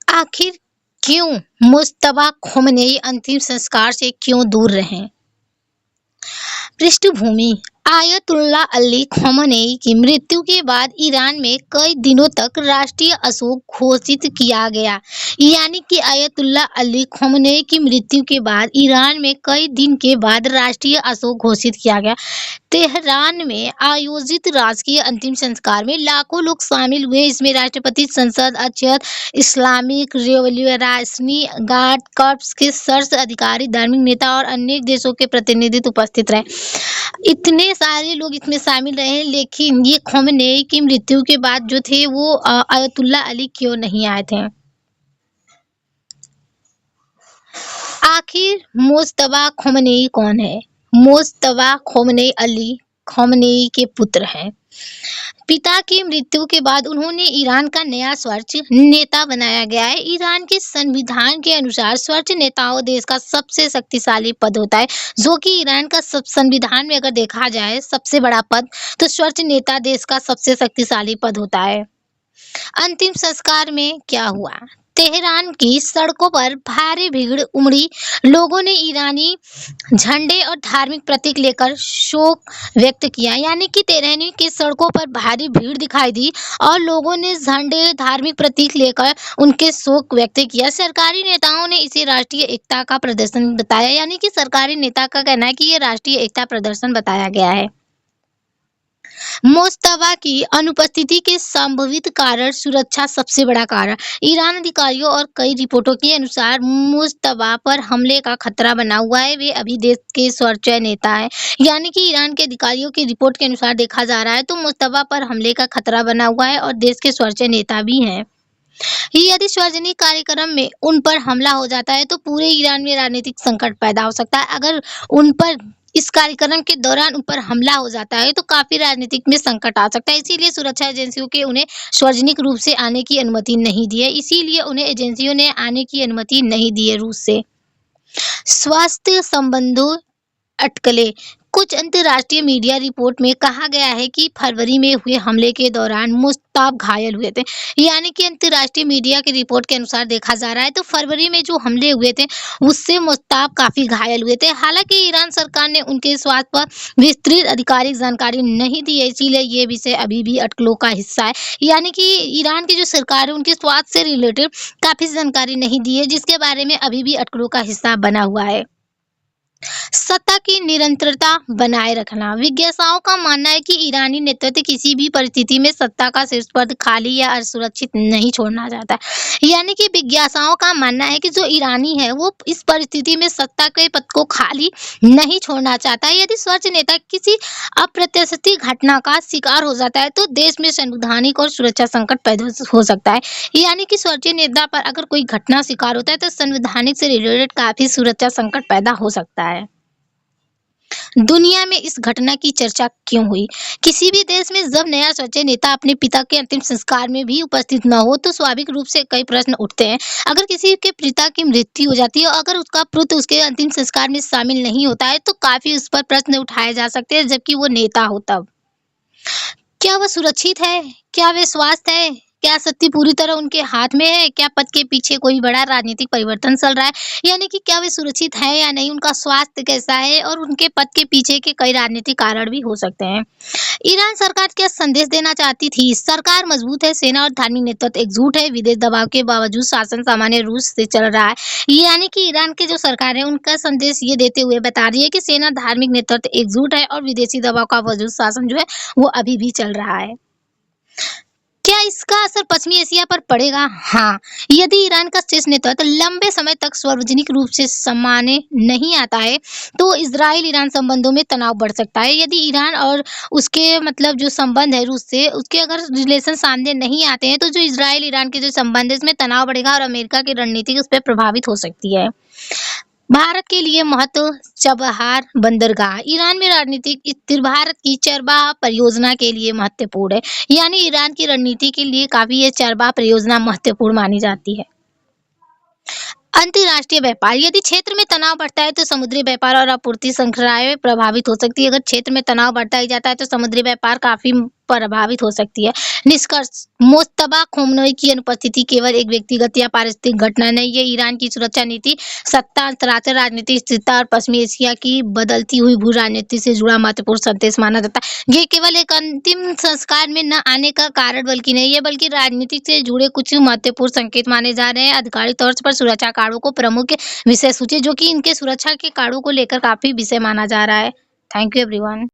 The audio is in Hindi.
आखिर क्यों मुश्तबा खोमेनी अंतिम संस्कार से क्यों दूर रहे? पृष्ठभूमि: आयतुल्ला अली खोमेनी की मृत्यु के बाद ईरान में कई दिनों तक राष्ट्रीय अशोक घोषित किया गया। यानी कि आयतुल्ला अली खोमेनी की मृत्यु के बाद ईरान में कई दिन के बाद राष्ट्रीय अशोक घोषित किया गया। तेहरान में आयोजित राजकीय अंतिम संस्कार में लाखों लोग शामिल हुए। इसमें राष्ट्रपति, संसद अध्यक्ष, इस्लामिक रिवॉल्यूशनरी गार्ड कॉर्प्स के शीर्ष अधिकारी, धार्मिक नेता और अनेक देशों के प्रतिनिधि उपस्थित रहे। इतने सारे लोग इसमें शामिल रहे, लेकिन ये खोमेनी की मृत्यु के बाद जो थे वो आयतुल्ला अली क्यों नहीं आए थे? आखिर मुश्तबा खोमेनी कौन है? मुश्तबा खोमेनी अली खोमेनी के पुत्र हैं। पिता की मृत्यु के बाद उन्होंने ईरान का नया सर्वोच्च नेता बनाया गया है। ईरान के संविधान के अनुसार सर्वोच्च नेताओं देश का सबसे शक्तिशाली पद होता है, जो कि ईरान का सब संविधान में अगर देखा जाए सबसे बड़ा पद, तो सर्वोच्च नेता देश का सबसे शक्तिशाली पद होता है। अंतिम संस्कार में क्या हुआ? तेहरान की सड़कों पर भारी भीड़ उमड़ी। लोगों ने ईरानी झंडे और धार्मिक प्रतीक लेकर शोक व्यक्त किया। यानी कि तेहरान की सड़कों पर भारी भीड़ दिखाई दी और लोगों ने झंडे, धार्मिक प्रतीक लेकर उनके शोक व्यक्त किया। सरकारी नेताओं ने इसे राष्ट्रीय एकता का प्रदर्शन बताया। यानी कि सरकारी नेता का कहना है कि ये राष्ट्रीय एकता प्रदर्शन बताया गया है। मुश्तबा की अनुपस्थिति के संभावित कारण: सुरक्षा सबसे बड़ा कारण। ईरान अधिकारियों और कई रिपोर्टों के अनुसार मुश्तबा पर हमले का खतरा बना हुआ है। वे अभी देश के सर्वोच्च नेता हैं। यानी कि ईरान के अधिकारियों की रिपोर्ट के अनुसार देखा जा रहा है तो मुश्तबा पर हमले का खतरा बना हुआ है और देश के सर्वोच्च नेता भी हैं। यदि सार्वजनिक कार्यक्रम में उन पर हमला हो जाता है तो पूरे ईरान में राजनीतिक संकट पैदा हो सकता है। अगर उन पर इस कार्यक्रम के दौरान ऊपर हमला हो जाता है तो काफी राजनीतिक में संकट आ सकता है। इसीलिए सुरक्षा एजेंसियों के उन्हें सार्वजनिक रूप से आने की अनुमति नहीं दी है। इसीलिए उन्हें एजेंसियों ने आने की अनुमति नहीं दी है रूस से। स्वास्थ्य संबंधों अटकलें: कुछ अंतर्राष्ट्रीय मीडिया रिपोर्ट में कहा गया है कि फरवरी में हुए हमले के दौरान मुश्तबा घायल हुए थे। यानी कि अंतर्राष्ट्रीय मीडिया की रिपोर्ट के अनुसार देखा जा रहा है तो फरवरी में जो हमले हुए थे उससे मुश्तबा काफी घायल हुए थे। हालांकि ईरान सरकार ने उनके स्वास्थ्य पर विस्तृत आधिकारिक जानकारी नहीं दी है, इसीलिए ये विषय अभी भी अटकलों का हिस्सा है। यानी कि ईरान की जो सरकार है उनके स्वास्थ्य से रिलेटेड काफी जानकारी नहीं दी है, जिसके बारे में अभी भी अटकलों का हिस्सा बना हुआ है। सत्ता की निरंतरता बनाए रखना: विज्ञासाओं का मानना है कि ईरानी नेतृत्व किसी भी परिस्थिति में सत्ता का शीर्ष पद खाली या असुरक्षित नहीं छोड़ना चाहता है। यानी कि विज्ञासाओं का मानना है कि जो ईरानी है वो इस परिस्थिति में सत्ता के पद को खाली नहीं छोड़ना चाहता है। यदि सर्वोच्च नेता किसी अप्रत्याशित घटना का शिकार हो जाता है तो देश में संवैधानिक और सुरक्षा संकट पैदा हो सकता है। यानी कि सर्वोच्च नेता पर अगर कोई घटना शिकार होता है तो संवैधानिक से रिलेटेड काफी सुरक्षा संकट पैदा हो सकता है। दुनिया में इस घटना की चर्चा क्यों हुई? किसी भी देश में जब नया सर्वोच्च नेता अपने पिता के अंतिम संस्कार में भी उपस्थित न हो तो स्वाभाविक रूप से कई प्रश्न उठते हैं। अगर किसी के पिता की मृत्यु हो जाती है और अगर उसका पुत्र उसके अंतिम संस्कार में शामिल नहीं होता है तो काफी उस पर प्रश्न उठाए जा सकते हैं, जबकि वो नेता हो तब। क्या वह सुरक्षित है? क्या वे स्वस्थ है? क्या सत्ता पूरी तरह उनके हाथ में है? क्या पद के पीछे कोई बड़ा राजनीतिक परिवर्तन चल रहा है? यानी कि क्या वे सुरक्षित है या नहीं, उनका स्वास्थ्य कैसा है और उनके पद के पीछे के कई राजनीतिक कारण भी हो सकते हैं। ईरान सरकार क्या संदेश देना चाहती थी? सरकार मजबूत है, सेना और धार्मिक नेतृत्व एकजुट है, विदेश दबाव के बावजूद शासन सामान्य रूप से चल रहा है। यानी कि ईरान की जो सरकार है उनका संदेश ये देते हुए बता रही है कि सेना, धार्मिक नेतृत्व एकजुट है और विदेशी दबाव का बावजूद शासन जो है वो अभी भी चल रहा है। क्या इसका असर पश्चिमी एशिया पर पड़ेगा? हाँ, यदि ईरान का शीर्ष नेतृत्व लंबे समय तक सार्वजनिक रूप से सामने नहीं आता है तो इजराइल ईरान संबंधों में तनाव बढ़ सकता है। यदि ईरान और उसके मतलब जो संबंध है रूस से, उसके अगर रिलेशन सामने नहीं आते हैं तो जो इजराइल ईरान के जो संबंध है इसमें तनाव बढ़ेगा और अमेरिका की रणनीति उस पर प्रभावित हो सकती है। भारत के लिए महत्व: चबहार बंदरगाह ईरान में राजनीतिक स्थिर भारत की चरबाह परियोजना के लिए महत्वपूर्ण है। यानी ईरान की रणनीति के लिए काफी ये चरबाह परियोजना महत्वपूर्ण मानी जाती है। अंतर्राष्ट्रीय व्यापार: यदि क्षेत्र में तनाव बढ़ता है तो समुद्री व्यापार और आपूर्ति श्रृंखलाएं प्रभावित हो सकती है। अगर क्षेत्र में तनाव बढ़ता ही जाता है तो समुद्री व्यापार काफी प्रभावित हो सकती है। निष्कर्ष, मुज्तबा खोमेनी की अनुपस्थिति केवल एक व्यक्तिगत या पारिस्थितिक घटना नहीं है। ईरान की सुरक्षा नीति, सत्ता, अंतर्राष्ट्रीय राजनीतिक स्थिरता और पश्चिमी एशिया की बदलती हुई भू राजनीति से जुड़ा महत्वपूर्ण संदेश माना जाता है। ये केवल एक अंतिम संस्कार में न आने का कारण बल्कि नहीं है, बल्कि राजनीति से जुड़े कुछ महत्वपूर्ण संकेत माने जा रहे हैं। आधिकारिक तौर पर सुरक्षा कारणों को प्रमुख विषय सूची, जो कि इनके सुरक्षा के कारणों को लेकर काफी विषय माना जा रहा है। Thank you everyone.